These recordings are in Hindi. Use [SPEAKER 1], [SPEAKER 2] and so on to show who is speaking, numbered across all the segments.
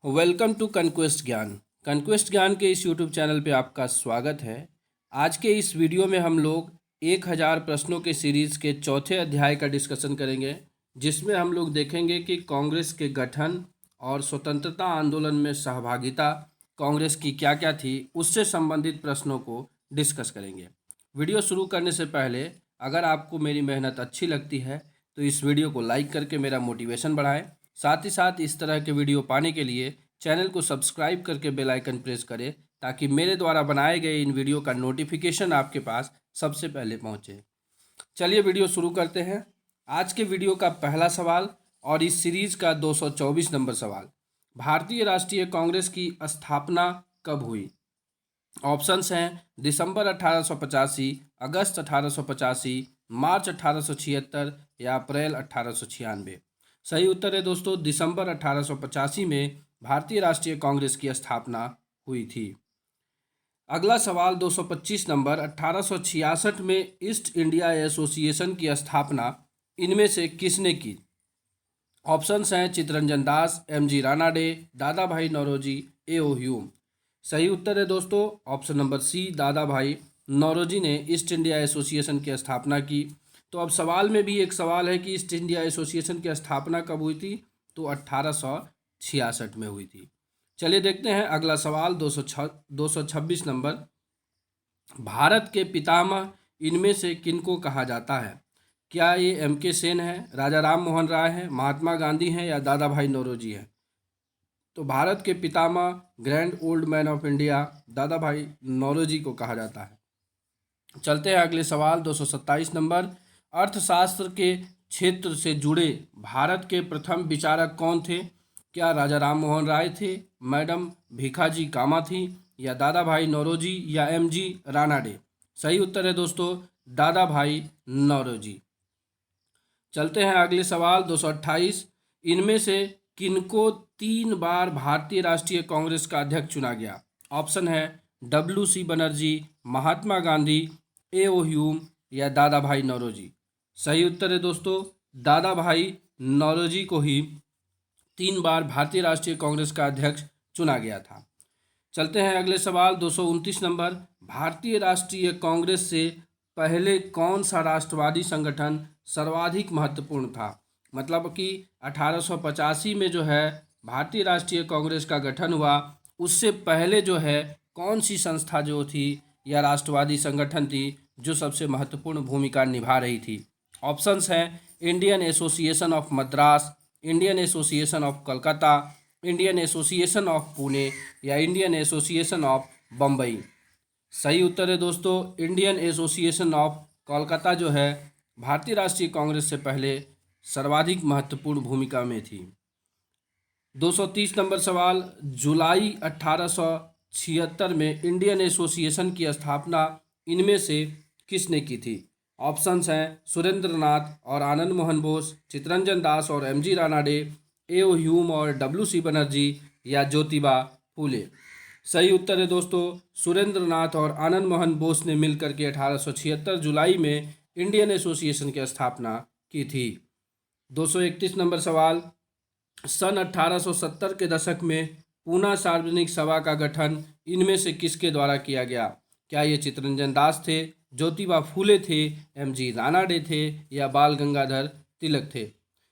[SPEAKER 1] वेलकम टू कनक्वेस्ट ज्ञान। कनक्वेस्ट ज्ञान के इस यूट्यूब चैनल पे आपका स्वागत है। आज के इस वीडियो में हम लोग 1000 प्रश्नों के सीरीज़ के चौथे अध्याय का डिस्कशन करेंगे, जिसमें हम लोग देखेंगे कि कांग्रेस के गठन और स्वतंत्रता आंदोलन में सहभागिता कांग्रेस की क्या क्या थी, उससे संबंधित प्रश्नों को डिस्कस करेंगे। वीडियो शुरू करने से पहले अगर आपको मेरी मेहनत अच्छी लगती है तो इस वीडियो को लाइक करके मेरा मोटिवेशन बढ़ाएं। साथ ही साथ इस तरह के वीडियो पाने के लिए चैनल को सब्सक्राइब करके बेल आइकन प्रेस करें, ताकि मेरे द्वारा बनाए गए इन वीडियो का नोटिफिकेशन आपके पास सबसे पहले पहुंचे। चलिए वीडियो शुरू करते हैं। आज के वीडियो का पहला सवाल और इस सीरीज का 224 नंबर सवाल, भारतीय राष्ट्रीय कांग्रेस की स्थापना कब हुई? ऑप्शंस हैं दिसंबर 1885, अगस्त 1885, मार्च 1876 या अप्रैल 1896। सही उत्तर है दोस्तों दिसंबर 1885 में भारतीय राष्ट्रीय कांग्रेस की स्थापना हुई थी। अगला सवाल 225 नंबर, 1866 में ईस्ट इंडिया एसोसिएशन की स्थापना इनमें से किसने की? ऑप्शंस हैं चित्तरंजन दास, एम.जी. रानाडे, दादा भाई नौरोजी, ए.ओ. ह्यूम। सही उत्तर है दोस्तों ऑप्शन नंबर सी, दादा भाई नौरोजी ने ईस्ट इंडिया एसोसिएशन की स्थापना की। तो अब सवाल में भी एक सवाल है कि ईस्ट इंडिया एसोसिएशन की स्थापना कब हुई थी? तो 1866 में हुई थी। चलिए देखते हैं अगला सवाल 226 नंबर, भारत के पितामह इनमें से किनको कहा जाता है? क्या ये एम.के. सेन है, राजा राम मोहन राय है, महात्मा गांधी हैं या दादा भाई नौरोजी हैं? तो भारत के पितामह, grand old man of India, Dadabhai Naoroji को कहा जाता है। चलते हैं अगले सवाल 227 नंबर, अर्थशास्त्र के क्षेत्र से जुड़े भारत के प्रथम विचारक कौन थे? क्या राजा राम मोहन राय थे, मैडम भीखाजी कामा थी या दादा भाई नौरोजी या एम.जी. रानाडे? सही उत्तर है दोस्तों दादा भाई नौरोजी। चलते हैं अगले सवाल 228, इनमें से किनको 3 बार भारतीय राष्ट्रीय कांग्रेस का अध्यक्ष चुना गया? ऑप्शन है W.C. Banerjee, Mahatma Gandhi, A.O.. Hume या दादा भाई नौरोजी। सही उत्तर है दोस्तों दादा भाई नौरोजी को ही 3 बार भारतीय राष्ट्रीय कांग्रेस का अध्यक्ष चुना गया था। चलते हैं अगले सवाल 229 नंबर, भारतीय राष्ट्रीय कांग्रेस से पहले कौन सा राष्ट्रवादी संगठन सर्वाधिक महत्वपूर्ण था? मतलब कि 1885 में जो है भारतीय राष्ट्रीय कांग्रेस का गठन हुआ, उससे पहले जो है कौन सी संस्था जो थी या राष्ट्रवादी संगठन थी जो सबसे महत्वपूर्ण भूमिका निभा रही थी? ऑप्शंस हैं Indian association of Madras, Indian association of Calcutta, Indian association of Pune या इंडियन एसोसिएशन ऑफ बम्बई। सही उत्तर है दोस्तों इंडियन एसोसिएशन ऑफ कोलकाता जो है भारतीय राष्ट्रीय कांग्रेस से पहले सर्वाधिक महत्वपूर्ण भूमिका में थी। 230 नंबर सवाल, जुलाई 1876 में इंडियन एसोसिएशन की स्थापना इनमें से किसने की थी? ऑप्शंस हैं सुरेंद्र नाथ और आनंद मोहन बोस, चित्तरंजन दास और एम.जी. रानाडे, ए.ओ. ह्यूम और W.C. बनर्जी या ज्योतिबा फूले। सही उत्तर है दोस्तों सुरेंद्र नाथ और आनंद मोहन बोस ने मिलकर के 1876 जुलाई में इंडियन एसोसिएशन की स्थापना की थी। 231 नंबर सवाल, सन 1870 के दशक में पूना सार्वजनिक सभा का गठन इनमें से किसके द्वारा किया गया? क्या ये चित्तरंजन दास थे, ज्योतिबा फूले थे, एम.जी. रानाडे थे या बाल गंगाधर तिलक थे?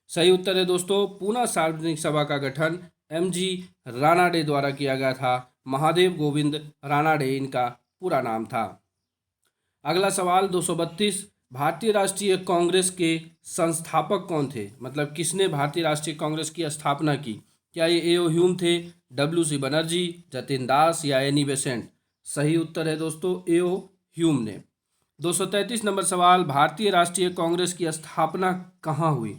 [SPEAKER 1] सही उत्तर है दोस्तों पूना सार्वजनिक सभा का गठन एम.जी. रानाडे द्वारा किया गया था। महादेव गोविंद रानाडे इनका पूरा नाम था। अगला सवाल 232, भारतीय राष्ट्रीय कांग्रेस के संस्थापक कौन थे? मतलब किसने भारतीय राष्ट्रीय कांग्रेस की स्थापना की? क्या ये ए.ओ. ह्यूम थे, W.C. बनर्जी, जतिन दास या एनी बेसेंट? सही उत्तर है दोस्तों ए.ओ. ह्यूम ने। 233 नंबर सवाल, भारतीय राष्ट्रीय कांग्रेस की स्थापना कहाँ हुई,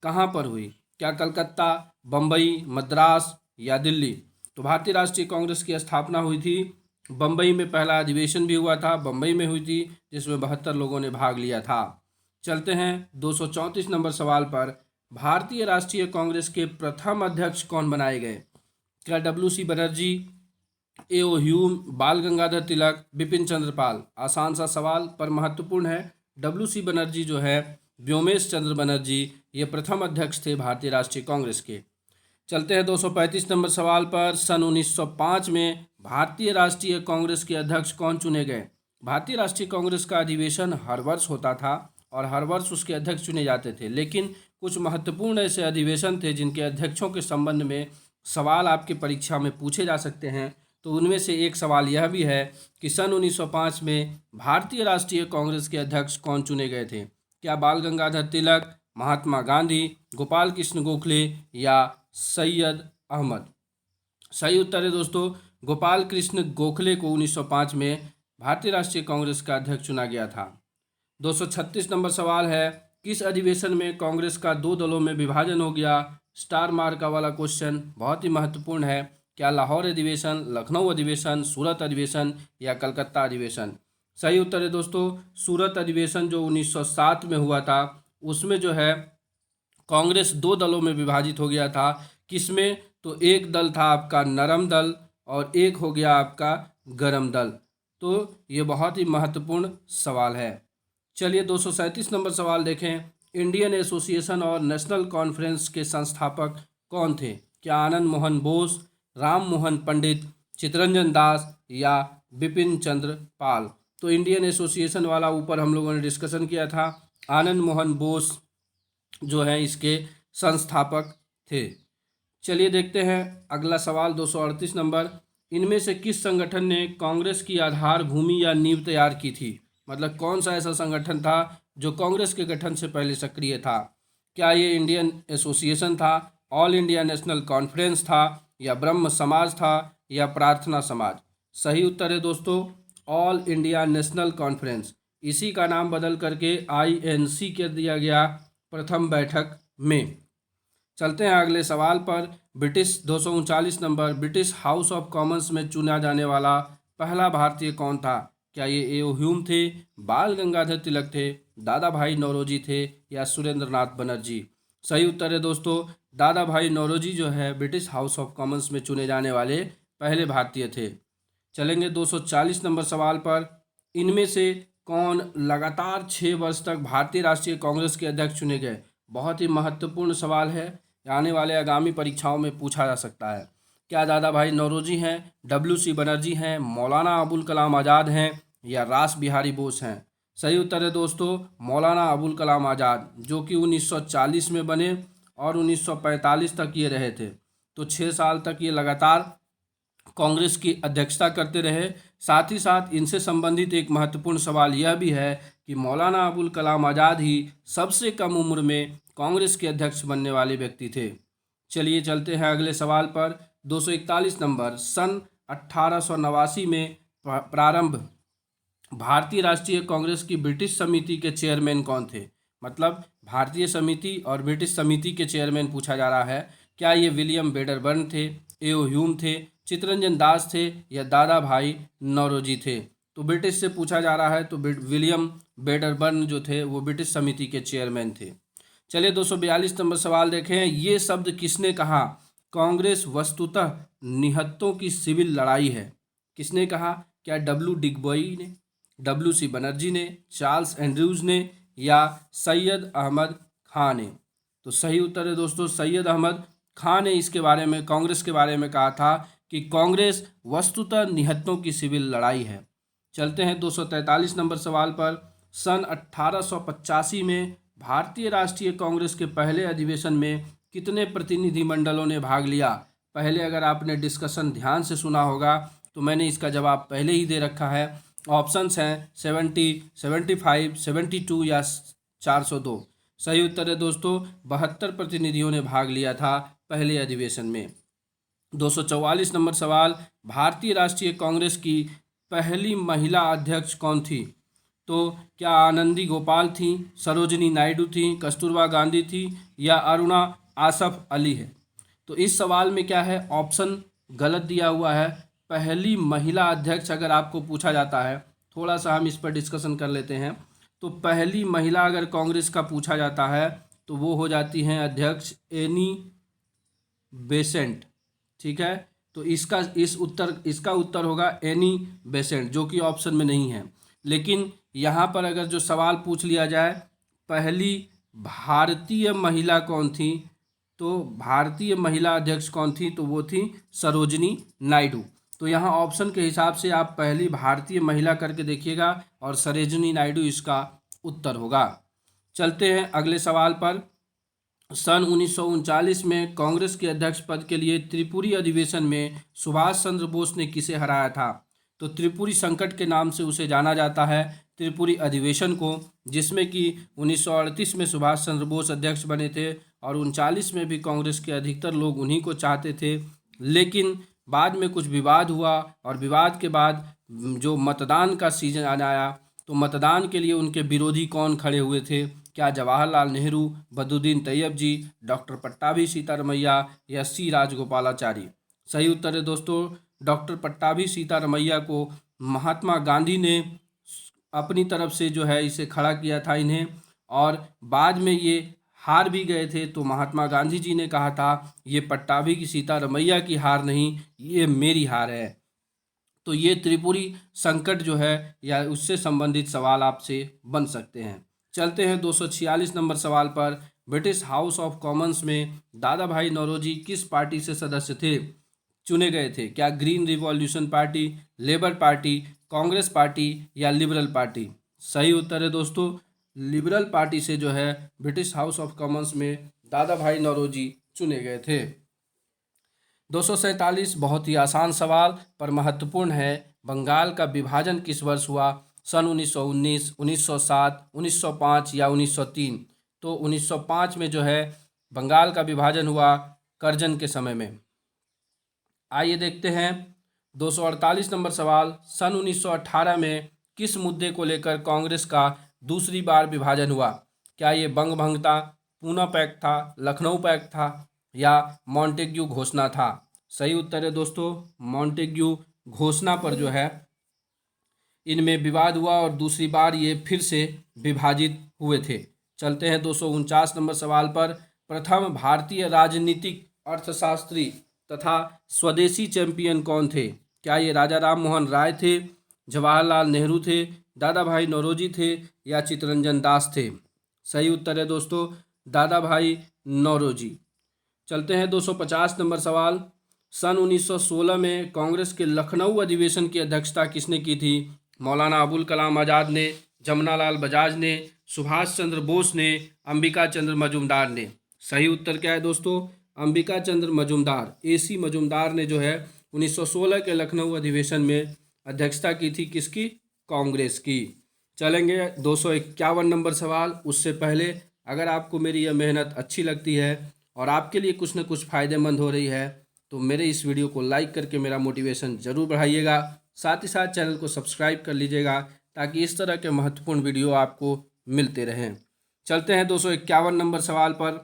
[SPEAKER 1] कहाँ पर हुई? क्या कलकत्ता, बम्बई, मद्रास या दिल्ली? तो भारतीय राष्ट्रीय कांग्रेस की स्थापना हुई थी बम्बई में। पहला अधिवेशन भी हुआ था बम्बई में हुई थी, जिसमें 72 लोगों ने भाग लिया था। चलते हैं 234 नंबर सवाल पर, भारतीय राष्ट्रीय कांग्रेस के प्रथम अध्यक्ष कौन बनाए गए? क्या W.C. बनर्जी, ए.ओ. ह्यूम, बाल गंगाधर तिलक, बिपिन चंद्र पाल? आसान सा सवाल पर महत्वपूर्ण है। W.C. बनर्जी जो है व्योमेश चंद्र बनर्जी ये प्रथम अध्यक्ष थे भारतीय राष्ट्रीय कांग्रेस के। चलते हैं 235 नंबर सवाल पर। सन 1905 में भारतीय राष्ट्रीय कांग्रेस के अध्यक्ष कौन चुने गए? भारतीय राष्ट्रीय कांग्रेस का अधिवेशन हर वर्ष होता था और हर वर्ष उसके अध्यक्ष चुने जाते थे, लेकिन कुछ महत्वपूर्ण ऐसे अधिवेशन थे जिनके अध्यक्षों के संबंध में सवाल आपकी परीक्षा में पूछे जा सकते हैं। तो उनमें से एक सवाल यह भी है कि सन 1905 में भारतीय राष्ट्रीय कांग्रेस के अध्यक्ष कौन चुने गए थे? क्या बाल गंगाधर तिलक, महात्मा गांधी, गोपाल कृष्ण गोखले या सैयद अहमद? सही उत्तर है दोस्तों, गोपाल कृष्ण गोखले को 1905 में भारतीय राष्ट्रीय कांग्रेस का अध्यक्ष चुना गया था। 236 नंबर सवाल है, किस अधिवेशन में कांग्रेस का दो दलों में विभाजन हो गया? स्टार मार्का वाला क्वेश्चन बहुत ही महत्वपूर्ण है। क्या लाहौर अधिवेशन, लखनऊ अधिवेशन, सूरत अधिवेशन या कलकत्ता अधिवेशन? सही उत्तर है दोस्तों, सूरत अधिवेशन जो 1907 में हुआ था, उसमें जो है कांग्रेस दो दलों में विभाजित हो गया था। किसमें? तो एक दल था आपका नरम दल और एक हो गया आपका गरम दल। तो ये बहुत ही महत्वपूर्ण सवाल है। चलिए 237 नंबर सवाल देखें। इंडियन एसोसिएशन और नेशनल कॉन्फ्रेंस के संस्थापक कौन थे? क्या आनंद मोहन बोस, राम मोहन पंडित, चित्तरंजन दास या बिपिन चंद्र पाल? तो इंडियन एसोसिएशन वाला ऊपर हम लोगों ने डिस्कशन किया था। आनंद मोहन बोस जो है इसके संस्थापक थे। चलिए देखते हैं अगला सवाल 238 नंबर। इनमें से किस संगठन ने कांग्रेस की आधारभूमि या नींव तैयार की थी? मतलब कौन सा ऐसा संगठन था जो कांग्रेस के गठन से पहले सक्रिय था? क्या ये इंडियन एसोसिएशन था, ऑल इंडिया नेशनल कॉन्फ्रेंस था या ब्रह्म समाज था या प्रार्थना समाज? सही उत्तर है दोस्तों, ऑल इंडिया नेशनल कॉन्फ्रेंस। इसी का नाम बदल करके INC कर दिया गया प्रथम बैठक में। चलते हैं अगले सवाल पर। British 239 number, British house of Commons में चुना जाने वाला पहला भारतीय कौन था? क्या ये ए.ओ. ह्यूम थे, बाल गंगाधर तिलक थे, दादा भाई नौरोजी थे या सुरेंद्र नाथ बनर्जी? सही उत्तर है दोस्तों, दादा भाई नौरोजी जो है ब्रिटिश हाउस ऑफ कॉमन्स में चुने जाने वाले पहले भारतीय थे। चलेंगे 240 नंबर सवाल पर। इनमें से कौन लगातार 6 वर्ष तक भारतीय राष्ट्रीय कांग्रेस के अध्यक्ष चुने गए? बहुत ही महत्वपूर्ण सवाल है, आने वाले आगामी परीक्षाओं में पूछा जा सकता है। क्या दादा भाई नौरोजी हैं, WC बनर्जी हैं, मौलाना अबुल कलाम आज़ाद हैं या रास बिहारी बोस हैं? सही उत्तर है दोस्तों, मौलाना अबुल कलाम आज़ाद, जो कि 1940 में बने और 1945 तक ये रहे थे। तो 6 साल तक ये लगातार कांग्रेस की अध्यक्षता करते रहे। साथ ही साथ इनसे संबंधित एक महत्वपूर्ण सवाल यह भी है कि मौलाना अबुल कलाम आज़ाद ही सबसे कम उम्र में कांग्रेस के अध्यक्ष बनने वाले व्यक्ति थे। चलिए चलते हैं अगले सवाल पर। 241 नंबर, सन 1889 में प्रारंभ भारतीय राष्ट्रीय कांग्रेस की ब्रिटिश समिति के चेयरमैन कौन थे? मतलब भारतीय समिति और ब्रिटिश समिति के चेयरमैन पूछा जा रहा है। क्या ये विलियम बेडरबर्न थे, ए.ओ. ह्यूम थे, चित्तरंजन दास थे या दादा भाई नौरोजी थे? तो ब्रिटिश से पूछा जा रहा है, तो विलियम बेडरबर्न जो थे वो ब्रिटिश समिति के चेयरमैन थे। चलिए 242 नंबर सवाल देखें। ये शब्द किसने कहा? कांग्रेस वस्तुतः निहत्तों की सिविल लड़ाई है। किसने कहा? क्या डिगबोई ने, WC बनर्जी ने, चार्ल्स एंड्रयूज ने या सैयद अहमद खान ने? तो सही उत्तर है दोस्तों, सैयद अहमद खान ने इसके बारे में, कांग्रेस के बारे में कहा था कि कांग्रेस वस्तुतः निहत्तों की सिविल लड़ाई है। चलते हैं 243 नंबर सवाल पर। सन 1885 में भारतीय राष्ट्रीय कांग्रेस के पहले अधिवेशन में कितने प्रतिनिधिमंडलों ने भाग लिया? पहले अगर आपने डिस्कशन ध्यान से सुना होगा तो मैंने इसका जवाब पहले ही दे रखा है। ऑप्शंस हैं 70, 75, 72 या 402। सही उत्तर है दोस्तों, 72 प्रतिनिधियों ने भाग लिया था पहले अधिवेशन में। 244 नंबर सवाल, भारतीय राष्ट्रीय कांग्रेस की पहली महिला अध्यक्ष कौन थी? तो क्या आनंदी गोपाल थी, सरोजिनी नायडू थी, कस्तूरबा गांधी थी या अरुणा आसफ अली है? तो इस सवाल में क्या है, ऑप्शन गलत दिया हुआ है। पहली महिला अध्यक्ष अगर आपको पूछा जाता है, थोड़ा सा हम इस पर डिस्कशन कर लेते हैं। तो पहली महिला अगर कांग्रेस का पूछा जाता है तो वो हो जाती हैं अध्यक्ष एनी बेसेंट। ठीक है, तो इसका उत्तर होगा एनी बेसेंट, जो कि ऑप्शन में नहीं है। लेकिन यहाँ पर अगर जो सवाल पूछ लिया जाए पहली भारतीय महिला कौन थी, तो भारतीय महिला अध्यक्ष कौन थी? तो वो थी सरोजिनी नायडू। तो यहाँ ऑप्शन के हिसाब से आप पहली भारतीय महिला करके देखिएगा और सरोजिनी नायडू इसका उत्तर होगा। चलते हैं अगले सवाल पर। सन 1939 में कांग्रेस के अध्यक्ष पद के लिए त्रिपुरी अधिवेशन में सुभाष चंद्र बोस ने किसे हराया था? तो त्रिपुरी संकट के नाम से उसे जाना जाता है, त्रिपुरी अधिवेशन को, जिसमें कि 1938 में सुभाष चंद्र बोस अध्यक्ष बने थे और 39 में भी कांग्रेस के अधिकतर लोग उन्हीं को चाहते थे। लेकिन बाद में कुछ विवाद हुआ और विवाद के बाद जो मतदान का सीजन आया तो मतदान के लिए उनके विरोधी कौन खड़े हुए थे? क्या जवाहरलाल नेहरू, बद्रुद्दीन तैयब जी, डॉक्टर पट्टाभी सीतारमैया या सी राजगोपालाचारी? सही उत्तर है दोस्तों, डॉक्टर पट्टाभी सीतारमैया को महात्मा गांधी ने अपनी तरफ से जो है इसे खड़ा किया था इन्हें, और बाद में ये हार भी गए थे तो महात्मा गांधी जी ने कहा था ये पट्टाभी की सीतारमैया की हार नहीं, ये मेरी हार है। तो ये त्रिपुरी संकट जो है या उससे संबंधित सवाल आपसे बन सकते हैं। चलते हैं 246 नंबर सवाल पर। ब्रिटिश हाउस ऑफ कॉमन्स में दादा भाई नौरोजी किस पार्टी से सदस्य थे, चुने गए थे? क्या green revolution party, labour party, Congress party या लिबरल पार्टी? सही उत्तर है दोस्तों, लिबरल पार्टी से जो है ब्रिटिश हाउस ऑफ कॉमन्स में दादा भाई नौरोजी चुने गए थे। 247 बहुत ही आसान सवाल पर महत्वपूर्ण है। बंगाल का विभाजन किस वर्ष हुआ? सन 1919, 1907, 1905 या 1903? तो 1905 में जो है बंगाल का विभाजन हुआ करजन के समय में। आइए देखते हैं 248 नंबर सवाल। सन 1918 में किस मुद्दे को लेकर कांग्रेस का दूसरी बार विभाजन हुआ? क्या ये बंग भंग था, पूना पैक्ट था, लखनऊ पैक्ट था या मॉन्टेग्यू घोषणा था? सही उत्तर है दोस्तों, मॉन्टेग्यू घोषणा पर जो है इनमें विवाद हुआ और दूसरी बार ये फिर से विभाजित हुए थे। चलते हैं 249 नंबर सवाल पर। प्रथम भारतीय राजनीतिक अर्थशास्त्री तथा स्वदेशी चैंपियन कौन थे? क्या ये राजा राम मोहन राय थे, जवाहरलाल नेहरू थे, दादा भाई नौरोजी थे या चित्तरंजन दास थे? सही उत्तर है दोस्तों, दादा भाई नौरोजी। चलते हैं 250 नंबर सवाल। सन 1916 में कांग्रेस के लखनऊ अधिवेशन की अध्यक्षता किसने की थी? मौलाना अबुल कलाम आज़ाद ने, जमनालाल बजाज ने, सुभाष चंद्र बोस ने, अंबिका चंद्र मजूमदार ने? सही उत्तर क्या है दोस्तों? अंबिका चंद्र मजूमदार, AC मजूमदार ने जो है 1916 के लखनऊ अधिवेशन में अध्यक्षता की थी। किसकी? कांग्रेस की। चलेंगे 251 नंबर सवाल। उससे पहले अगर आपको मेरी यह मेहनत अच्छी लगती है और आपके लिए कुछ न कुछ फ़ायदेमंद हो रही है तो मेरे इस वीडियो को लाइक करके मेरा मोटिवेशन ज़रूर बढ़ाइएगा। साथ ही साथ चैनल को सब्सक्राइब कर लीजिएगा ताकि इस तरह के महत्वपूर्ण वीडियो आपको मिलते रहें। चलते हैं 251 नंबर सवाल पर।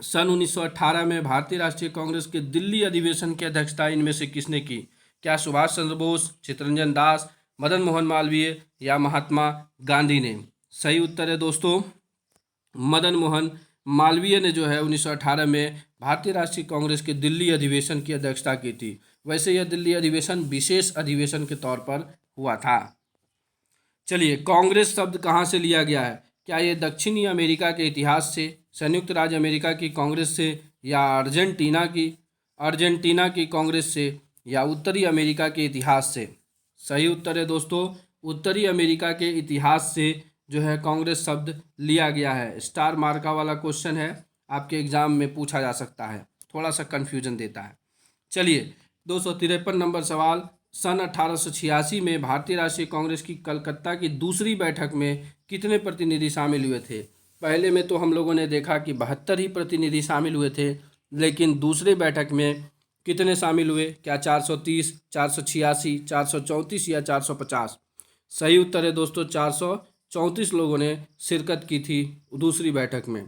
[SPEAKER 1] सन 1918 में भारतीय राष्ट्रीय कांग्रेस के दिल्ली अधिवेशन की अध्यक्षता इनमें से किसने की? क्या सुभाष चंद्र बोस, चित्तरंजन दास, मदन मोहन मालवीय या महात्मा गांधी ने? सही उत्तर है दोस्तों, मदन मोहन मालवीय ने जो है 1918 में भारतीय राष्ट्रीय कांग्रेस के दिल्ली अधिवेशन की अध्यक्षता की थी। वैसे यह दिल्ली अधिवेशन विशेष अधिवेशन के तौर पर हुआ था। चलिए, कांग्रेस शब्द कहाँ से लिया गया है? क्या ये दक्षिणी अमेरिका के इतिहास से, संयुक्त राज्य अमेरिका की कांग्रेस से या अर्जेंटीना की कांग्रेस से या उत्तरी अमेरिका के इतिहास से? सही उत्तर है दोस्तों, उत्तरी अमेरिका के इतिहास से जो है कांग्रेस शब्द लिया गया है। स्टार मार्का वाला क्वेश्चन है, आपके एग्जाम में पूछा जा सकता है, थोड़ा सा कन्फ्यूजन देता है। चलिए 253 नंबर सवाल। सन 1886 में भारतीय राष्ट्रीय कांग्रेस की कलकत्ता की दूसरी बैठक में कितने प्रतिनिधि शामिल हुए थे? पहले में तो हम लोगों ने देखा कि 72 ही प्रतिनिधि शामिल हुए थे, लेकिन दूसरी बैठक में कितने शामिल हुए? क्या 430, 486, 434 या 450? सही उत्तर है दोस्तों, 434 लोगों ने शिरकत की थी दूसरी बैठक में।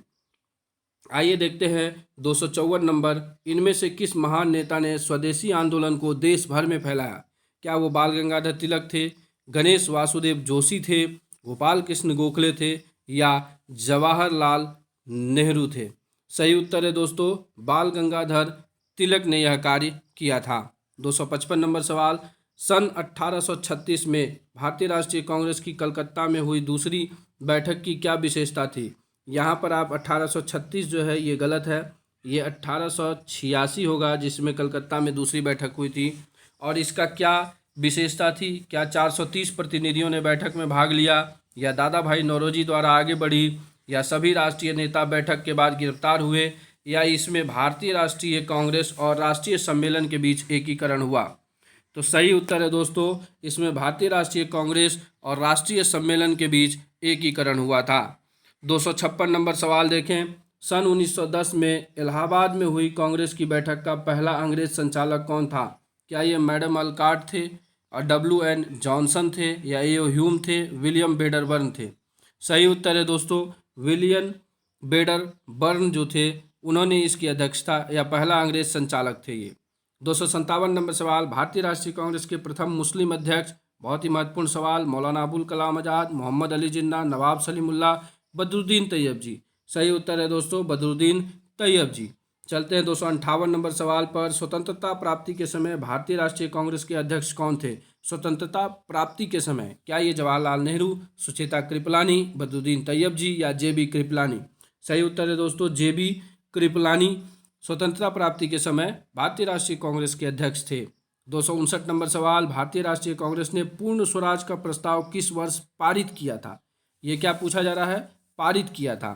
[SPEAKER 1] आइए देखते हैं 254 नंबर। इनमें से किस महान नेता ने स्वदेशी आंदोलन को देश भर में फैलाया? क्या वो बाल गंगाधर तिलक थे, गणेश वासुदेव जोशी थे, गोपाल कृष्ण गोखले थे या जवाहरलाल नेहरू थे? सही उत्तर है दोस्तों, बाल गंगाधर तिलक ने यह कार्य किया था। 255 नंबर सवाल। सन 1836 में भारतीय राष्ट्रीय कांग्रेस की कलकत्ता में हुई दूसरी बैठक की क्या विशेषता थी? यहाँ पर आप 1836 जो है ये गलत है, ये 1886 होगा, जिसमें कलकत्ता में दूसरी बैठक हुई थी। और इसका क्या विशेषता थी? क्या 430 प्रतिनिधियों ने बैठक में भाग लिया, या दादा भाई नौरोजी द्वारा आगे बढ़ी, या सभी राष्ट्रीय नेता बैठक के बाद गिरफ्तार हुए, या इसमें भारतीय राष्ट्रीय कांग्रेस और राष्ट्रीय सम्मेलन के बीच एकीकरण हुआ? तो सही उत्तर है दोस्तों, इसमें भारतीय राष्ट्रीय कांग्रेस और राष्ट्रीय सम्मेलन के बीच एकीकरण हुआ था। 256 नंबर सवाल देखें। सन 1910 में इलाहाबाद में हुई कांग्रेस की बैठक का पहला अंग्रेज संचालक कौन था? क्या ये मैडम अल्काट थे, और WN जॉनसन थे, या ए ह्यूम थे, विलियम वेडरबर्न थे? सही उत्तर है दोस्तों, विलियम वेडरबर्न जो थे उन्होंने इसकी अध्यक्षता, या पहला अंग्रेज संचालक थे ये। 257 नंबर सवाल। भारतीय राष्ट्रीय कांग्रेस के प्रथम मुस्लिम अध्यक्ष, बहुत ही महत्वपूर्ण सवाल, मौलाना अबुल कलाम आज़ाद, मोहम्मद अली जिन्ना, नवाब सलीमुल्लाह, बदरुद्दीन तैयब जी? सही उत्तर है दोस्तों, बदरुद्दीन तैयब जी। चलते हैं 258 नंबर सवाल पर। स्वतंत्रता प्राप्ति के समय भारतीय राष्ट्रीय कांग्रेस के अध्यक्ष कौन थे? स्वतंत्रता प्राप्ति के समय क्या ये जवाहरलाल नेहरू, सुचेता कृपलानी, बदरुद्दीन तैयब जी, या JB कृपलानी? सही उत्तर है दोस्तों, JB कृपलानी स्वतंत्रता प्राप्ति के समय भारतीय राष्ट्रीय कांग्रेस के अध्यक्ष थे। 259 नंबर सवाल। भारतीय राष्ट्रीय कांग्रेस ने पूर्ण स्वराज का प्रस्ताव किस वर्ष पारित किया था? ये क्या पूछा जा रहा है? पारित किया था।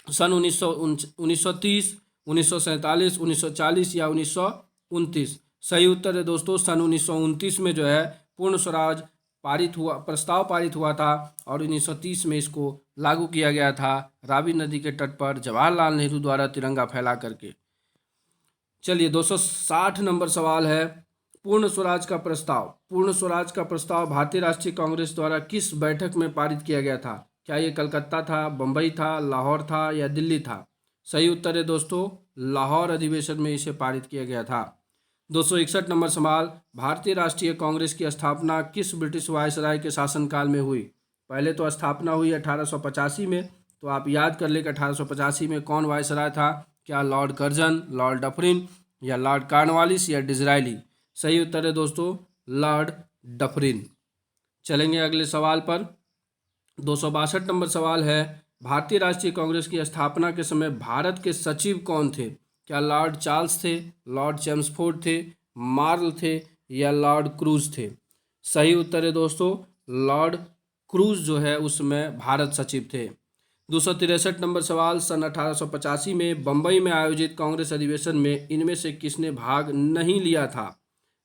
[SPEAKER 1] सन 1930, 1947, 1940 या 1929? सही उत्तर है दोस्तों, सन 1929 में जो है पूर्ण स्वराज पारित हुआ, प्रस्ताव पारित हुआ था, और 1930 में इसको लागू किया गया था रावी नदी के तट पर जवाहरलाल नेहरू द्वारा तिरंगा फैला करके। चलिए 260 नंबर सवाल है। पूर्ण स्वराज का प्रस्ताव, पूर्ण स्वराज का प्रस्ताव भारतीय राष्ट्रीय कांग्रेस द्वारा किस बैठक में पारित किया गया था? क्या ये कलकत्ता था, बम्बई था, लाहौर था, या दिल्ली था? सही उत्तर है दोस्तों, लाहौर अधिवेशन में इसे पारित किया गया था। 261 नंबर सवाल। भारतीय राष्ट्रीय कांग्रेस की स्थापना किस ब्रिटिश वायसराय के शासनकाल में हुई? पहले तो स्थापना हुई 1885 में, तो आप याद कर ले कि 1885 में कौन वायसराय था? क्या लॉर्ड कर्जन, लॉर्ड डफरिन, या लॉर्ड कॉर्नवालिस, या डिज़रायली? सही उत्तर है दोस्तों, लॉर्ड डफरिन। चलेंगे अगले सवाल पर। 262 नंबर सवाल है। भारतीय राष्ट्रीय कांग्रेस की स्थापना के समय भारत के सचिव कौन थे? क्या लॉर्ड चार्ल्स थे, लॉर्ड चेम्सफोर्ड थे, मार्ल थे, या लॉर्ड क्रूज थे? सही उत्तर है दोस्तों, लॉर्ड क्रूज जो है उसमें भारत सचिव थे। 263 नंबर सवाल। सन 1885 में बम्बई में आयोजित कांग्रेस अधिवेशन में इनमें से किसने भाग नहीं लिया था?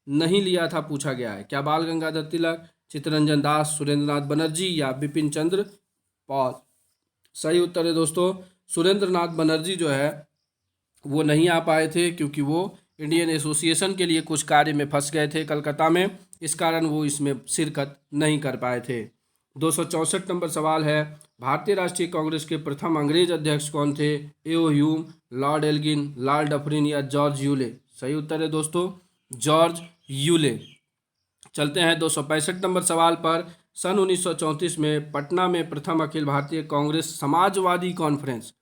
[SPEAKER 1] नहीं लिया था पूछा गया है। क्या बाल गंगाधर तिलक, चित्तरंजन दास, सुरेंद्रनाथ बनर्जी, या बिपिन चंद्र पाल? सही उत्तर है दोस्तों, सुरेंद्रनाथ बनर्जी जो है वो नहीं आ पाए थे, क्योंकि वो इंडियन एसोसिएशन के लिए कुछ कार्य में फंस गए थे कलकत्ता में, इस कारण वो इसमें शिरकत नहीं कर पाए थे। 264 नंबर सवाल है। भारतीय राष्ट्रीय कांग्रेस के प्रथम अंग्रेज अध्यक्ष कौन थे? A Hume, Lord Elgin, Lord Dufferin, या जॉर्ज यूले? सही उत्तर है दोस्तों, जॉर्ज यूले। चलते हैं 265 नंबर सवाल पर। सन 1934 में पटना में प्रथम अखिल भारतीय कांग्रेस समाजवादी कॉन्फ्रेंस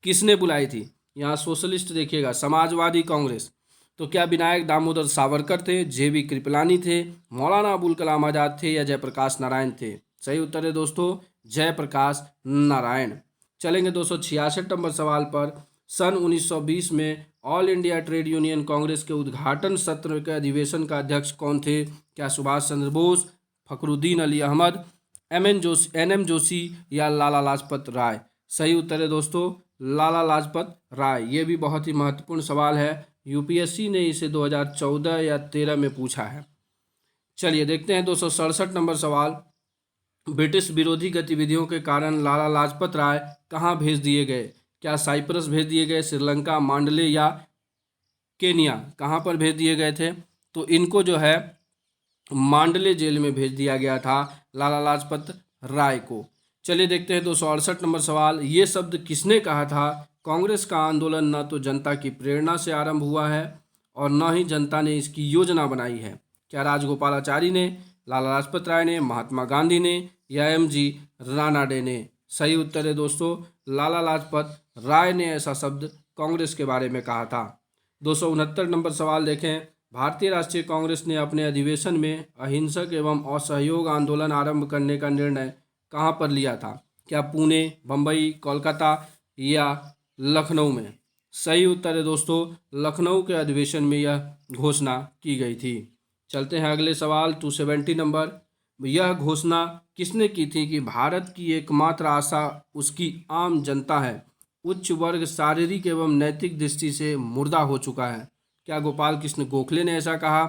[SPEAKER 1] किसने बुलाई थी? यहाँ सोशलिस्ट देखिएगा, समाजवादी कांग्रेस। तो क्या विनायक दामोदर सावरकर थे, JB कृपलानी थे, मौलाना अबुल कलाम आज़ाद थे, या जयप्रकाश नारायण थे? सही उत्तर है दोस्तों, जयप्रकाश नारायण। चलेंगे 266 नंबर सवाल पर। सन 1920 में all India trade union Congress के उद्घाटन सत्र के अधिवेशन का अध्यक्ष कौन थे? क्या सुभाष चंद्र बोस, फखरुद्दीन अली अहमद, NM जोशी, या लाला लाजपत राय? सही उत्तर है दोस्तों, लाला लाजपत राय। ये भी बहुत ही महत्वपूर्ण सवाल है, UPSC ने इसे 2014 या 13 में पूछा है। चलिए देखते हैं 267 नंबर सवाल। ब्रिटिश विरोधी गतिविधियों के कारण लाला लाजपत राय कहाँ भेज दिए गए? क्या साइप्रस भेज दिए गए, श्रीलंका, मांडले, या केनिया? कहाँ पर भेज दिए गए थे? तो इनको जो है मांडले जेल में भेज दिया गया था लाला लाजपत राय को। चलिए देखते हैं 268 नंबर सवाल। ये शब्द किसने कहा था? कांग्रेस का आंदोलन न तो जनता की प्रेरणा से आरंभ हुआ है और न ही जनता ने इसकी योजना बनाई है। क्या राजगोपालाचारी ने, लाला लाजपत राय ने, महात्मा गांधी ने, या MG रानाडे ने? सही उत्तर है दोस्तों, लाला लाजपत राय ने ऐसा शब्द कांग्रेस के बारे में कहा था। 269 नंबर सवाल देखें। भारतीय राष्ट्रीय कांग्रेस ने अपने अधिवेशन में अहिंसक एवं असहयोग आंदोलन आरंभ करने का निर्णय कहाँ पर लिया था? क्या पुणे, बम्बई, कोलकाता, या लखनऊ में? सही उत्तर है दोस्तों, लखनऊ के अधिवेशन में यह घोषणा की गई थी। चलते हैं अगले सवाल 270 नंबर। यह घोषणा किसने की थी कि भारत की एकमात्र आशा उसकी आम जनता है, उच्च वर्ग शारीरिक एवं नैतिक दृष्टि से मुर्दा हो चुका है? क्या गोपाल कृष्ण गोखले ने ऐसा कहा,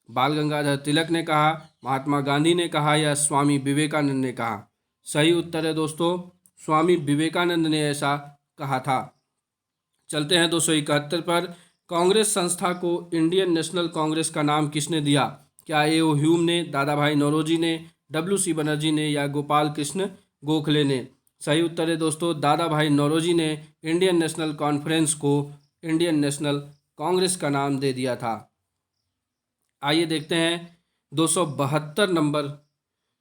[SPEAKER 1] बाल गंगाधर तिलक ने कहा, महात्मा गांधी ने कहा या स्वामी विवेकानंद ने कहा? सही उत्तर है दोस्तों, स्वामी विवेकानंद ने ऐसा कहा था। चलते हैं 271 पर। कांग्रेस संस्था को इंडियन नेशनल कांग्रेस का नाम किसने दिया? क्या ए.ओ. ह्यूम ने, दादा भाई नौरोजी ने, डब्ल्यू.सी. बनर्जी ने या गोपाल कृष्ण गोखले ने? सही उत्तर है दोस्तों, दादा भाई नौरोजी ने इंडियन नेशनल कॉन्फ्रेंस को इंडियन नेशनल कांग्रेस का नाम दे दिया था। आइए देखते हैं 272 नंबर।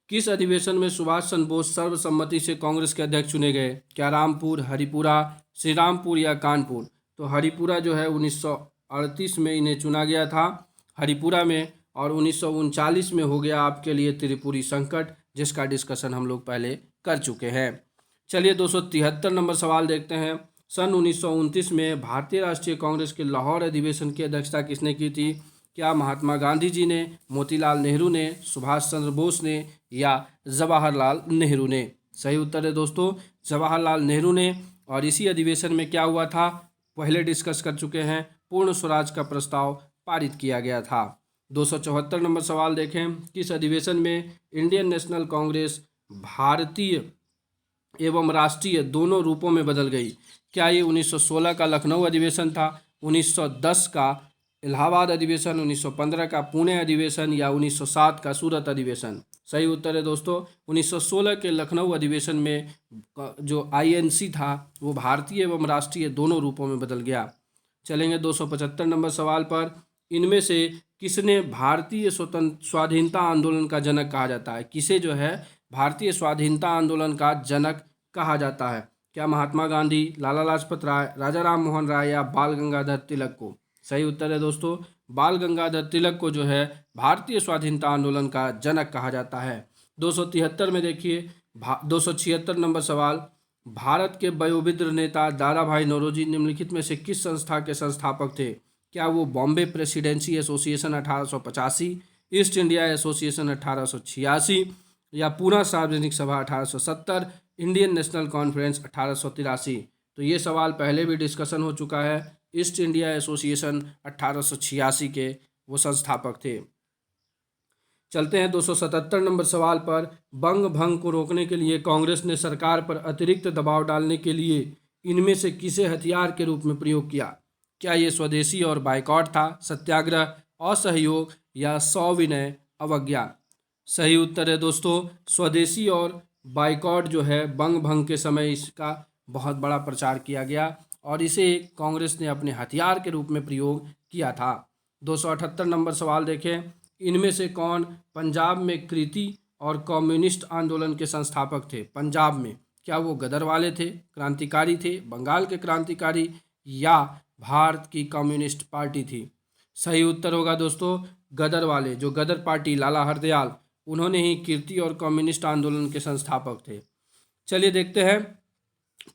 [SPEAKER 1] किस अधिवेशन में सुभाष चंद्र बोस सर्वसम्मति से कांग्रेस के अध्यक्ष चुने गए? क्या रामपुर, हरिपुरा, श्रीरामपुर या कानपुर? तो हरिपुरा जो है 1938 में इन्हें चुना गया था, हरिपुरा में। और 1939 में हो गया आपके लिए त्रिपुरी संकट, जिसका डिस्कशन हम लोग पहले कर चुके हैं। चलिए 273 नंबर सवाल देखते हैं। सन 1929 में भारतीय राष्ट्रीय कांग्रेस के लाहौर अधिवेशन की अध्यक्षता किसने की थी? क्या महात्मा गांधी जी ने, मोतीलाल नेहरू ने, सुभाष चंद्र बोस ने या जवाहरलाल नेहरू ने? सही उत्तर है दोस्तों, जवाहरलाल नेहरू ने। और इसी अधिवेशन में क्या हुआ था, पहले डिस्कस कर चुके हैं, पूर्ण स्वराज का प्रस्ताव पारित किया गया था। 274 नंबर सवाल देखें। किस अधिवेशन में इंडियन नेशनल कांग्रेस भारतीय एवं राष्ट्रीय दोनों रूपों में बदल गई? क्या ये 1916 का लखनऊ अधिवेशन था, 1910 का इलाहाबाद अधिवेशन, 1915 का पुणे अधिवेशन या 1907 का सूरत अधिवेशन? सही उत्तर है दोस्तों, 1916 के लखनऊ अधिवेशन में जो आईएनसी था वो भारतीय एवं राष्ट्रीय दोनों रूपों में बदल गया। चलेंगे 275 नंबर सवाल पर। इनमें से किसने भारतीय स्वतंत्र स्वाधीनता आंदोलन का जनक कहा जाता है? किसे जो है भारतीय स्वाधीनता आंदोलन का जनक कहा जाता है? क्या महात्मा गांधी, लाला लाजपत राय, राजा राम मोहन राय या बाल गंगाधर तिलक को? सही उत्तर है दोस्तों, बाल गंगाधर तिलक को जो है भारतीय स्वाधीनता आंदोलन का जनक कहा जाता है। 273 में देखिए 276 नंबर सवाल। भारत के वयोवृद्ध नेता दादा भाई नौरोजी निम्नलिखित में से किस संस्था के संस्थापक थे? क्या वो Bombay presidency association 1885, east India association 1886 या पूना सार्वजनिक सभा 1870, इंडियन नेशनल कॉन्फ्रेंस 1883? तो ये सवाल पहले भी डिस्कशन हो चुका है। ईस्ट इंडिया एसोसिएशन 1886 के वो संस्थापक थे। चलते हैं 277 नंबर सवाल पर। बंग भंग को रोकने के लिए कांग्रेस ने सरकार पर अतिरिक्त दबाव डालने के लिए इनमें से किसे हथियार के रूप में प्रयोग किया? क्या ये स्वदेशी और बाइकॉट था, सत्याग्रह, असहयोग या सविनय अवज्ञा? सही उत्तर है दोस्तों, स्वदेशी और बाइकॉट जो है बंग भंग के समय इसका बहुत बड़ा प्रचार किया गया और इसे कांग्रेस ने अपने हथियार के रूप में प्रयोग किया था। 278 नंबर सवाल देखें। इनमें से कौन पंजाब में कृति और कम्युनिस्ट आंदोलन के संस्थापक थे? पंजाब में क्या वो गदर वाले थे, क्रांतिकारी थे, बंगाल के क्रांतिकारी या भारत की कम्युनिस्ट पार्टी थी? सही उत्तर होगा दोस्तों, गदर वाले। जो गदर पार्टी, लाला हरदयाल, उन्होंने ही कीर्ति और कम्युनिस्ट आंदोलन के संस्थापक थे। चलिए देखते हैं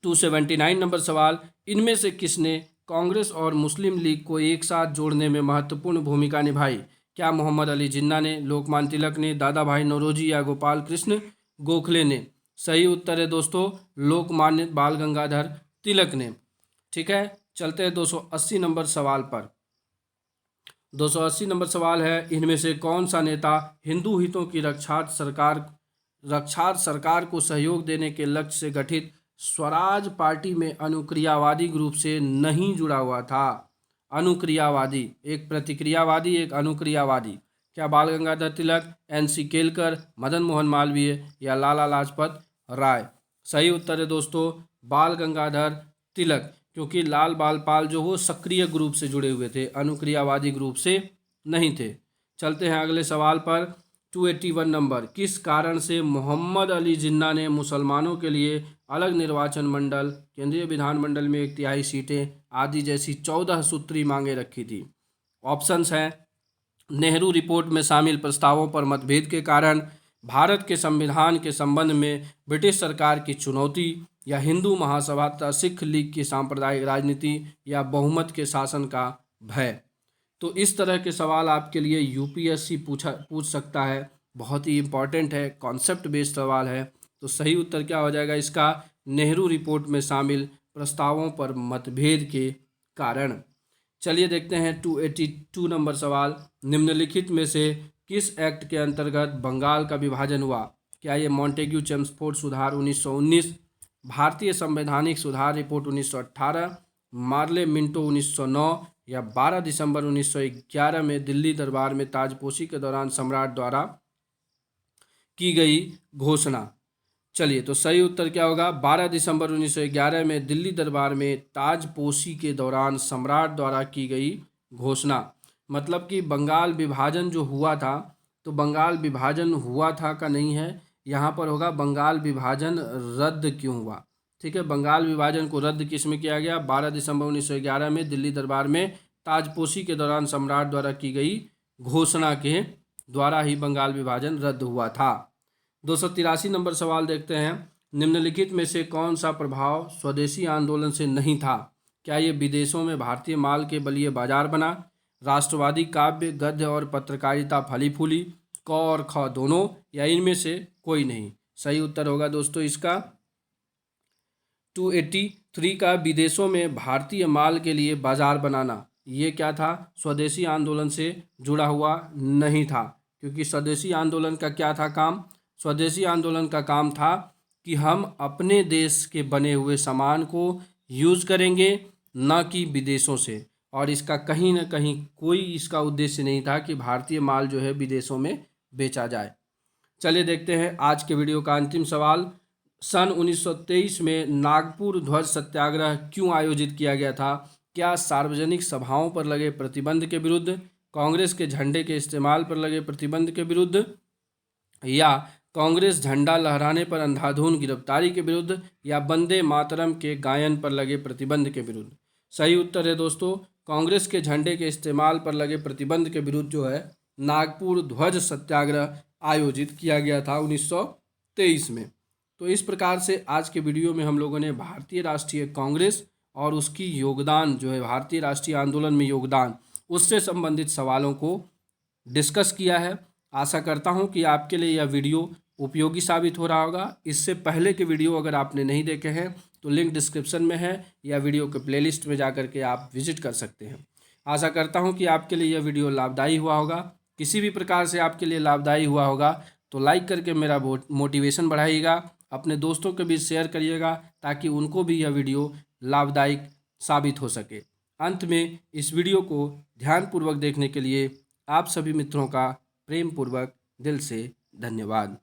[SPEAKER 1] 279 नंबर सवाल। इनमें से किसने कांग्रेस और मुस्लिम लीग को एक साथ जोड़ने में महत्वपूर्ण भूमिका निभाई? क्या मोहम्मद अली जिन्ना ने, लोकमान्य तिलक ने, दादा भाई नौरोजी या गोपाल कृष्ण गोखले ने? सही उत्तर है दोस्तों, लोकमान्य बाल गंगाधर तिलक ने। ठीक है, चलते हैं 280 नंबर सवाल पर। 280 नंबर सवाल है, इनमें से कौन सा नेता हिंदू हितों की रक्षार्थ सरकार को सहयोग देने के लक्ष्य से गठित स्वराज पार्टी में अनुक्रियावादी ग्रुप से नहीं जुड़ा हुआ था? अनुक्रियावादी, एक प्रतिक्रियावादी, एक अनुक्रियावादी। क्या बाल गंगाधर तिलक, एन.सी. केलकर, मदन मोहन मालवीय या लाला लाजपत राय? सही उत्तर है दोस्तों, बाल गंगाधर तिलक, क्योंकि लाल बाल पाल जो वो सक्रिय ग्रुप से जुड़े हुए थे, अनुक्रियावादी ग्रुप से नहीं थे। चलते हैं अगले सवाल पर। 281 नंबर। किस कारण से मोहम्मद अली जिन्ना ने मुसलमानों के लिए अलग निर्वाचन मंडल, केंद्रीय विधानमंडल में 1/3 सीटें आदि जैसी 14 सूत्री मांगे रखी थी? ऑप्शंस हैं, नेहरू रिपोर्ट में शामिल प्रस्तावों पर मतभेद के कारण, भारत के संविधान के संबंध में ब्रिटिश सरकार की चुनौती, या हिंदू महासभा तथा सिख लीग की सांप्रदायिक राजनीति या बहुमत के शासन का भय। तो इस तरह के सवाल आपके लिए यूपीएससी पूछ सकता है। बहुत ही इंपॉर्टेंट है, कॉन्सेप्ट बेस्ड सवाल है। तो सही उत्तर क्या हो जाएगा इसका? नेहरू रिपोर्ट में शामिल प्रस्तावों पर मतभेद के कारण। चलिए देखते हैं 282 नंबर सवाल। निम्नलिखित में से किस एक्ट के अंतर्गत बंगाल का विभाजन हुआ? क्या ये मॉन्टेग्यू चेम्सफोर्ड सुधार 1919, भारतीय संवैधानिक सुधार रिपोर्ट 1918, मार्ले मिंटो 1909 या 12 दिसंबर 1911 में दिल्ली दरबार में ताजपोशी के दौरान सम्राट द्वारा की गई घोषणा? चलिए, तो सही उत्तर क्या होगा? 12 दिसंबर 1911 में दिल्ली दरबार में ताजपोशी के दौरान सम्राट द्वारा की गई घोषणा। मतलब कि बंगाल विभाजन जो हुआ था, तो बंगाल विभाजन हुआ था का नहीं है, यहाँ पर होगा बंगाल विभाजन रद्द क्यों हुआ। ठीक है, बंगाल विभाजन को रद्द किस में किया गया? 12 दिसंबर 1911 में दिल्ली दरबार में ताजपोशी के दौरान सम्राट द्वारा की गई घोषणा के द्वारा ही बंगाल विभाजन रद्द हुआ था। 283 नंबर सवाल देखते हैं। निम्नलिखित में से कौन सा प्रभाव स्वदेशी आंदोलन से नहीं था? क्या ये विदेशों में भारतीय माल के बलिए बाजार बना, राष्ट्रवादी काव्य, गद्य और पत्रकारिता फली फूली, क और ख दोनों, या इनमें से कोई नहीं? सही उत्तर होगा दोस्तों इसका 283 का विदेशों में भारतीय माल के लिए बाजार बनाना। ये क्या था? स्वदेशी आंदोलन से जुड़ा हुआ नहीं था, क्योंकि स्वदेशी आंदोलन का क्या था काम? स्वदेशी आंदोलन का काम था कि हम अपने देश के बने हुए सामान को यूज़ करेंगे, न कि विदेशों से। और इसका कहीं ना कहीं कोई इसका उद्देश्य नहीं था कि भारतीय माल जो है विदेशों में बेचा जाए। चलिए देखते हैं आज के वीडियो का अंतिम सवाल। सन 1923 में नागपुर ध्वज सत्याग्रह क्यों आयोजित किया गया था? क्या सार्वजनिक सभाओं पर लगे प्रतिबंध के विरुद्ध, कांग्रेस के झंडे के इस्तेमाल पर लगे प्रतिबंध के विरुद्ध, या कांग्रेस झंडा लहराने पर अंधाधुंध गिरफ्तारी के विरुद्ध, या वंदे मातरम के गायन पर लगे प्रतिबंध के विरुद्ध? सही उत्तर है दोस्तों कांग्रेस के झंडे के इस्तेमाल पर लगे प्रतिबंध के विरुद्ध जो है नागपुर ध्वज सत्याग्रह आयोजित किया गया था 1923 में। तो इस प्रकार से आज के वीडियो में हम लोगों ने भारतीय राष्ट्रीय कांग्रेस और उसकी योगदान जो है भारतीय राष्ट्रीय आंदोलन में योगदान, उससे संबंधित सवालों को डिस्कस किया है। आशा करता हूं कि आपके लिए यह वीडियो उपयोगी साबित हो रहा होगा। इससे पहले के वीडियो अगर आपने नहीं देखे हैं तो लिंक डिस्क्रिप्शन में है, या वीडियो के प्लेलिस्ट में जा कर के आप विजिट कर सकते हैं। आशा करता हूं कि आपके लिए यह वीडियो लाभदायी हुआ होगा। किसी भी प्रकार से आपके लिए लाभदायी हुआ होगा तो लाइक करके मेरा मोटिवेशन बढ़ाइएगा, अपने दोस्तों के बीच शेयर करिएगा, ताकि उनको भी यह वीडियो लाभदायक साबित हो सके। अंत में इस वीडियो को ध्यानपूर्वक देखने के लिए आप सभी मित्रों का प्रेम पूर्वक दिल से धन्यवाद।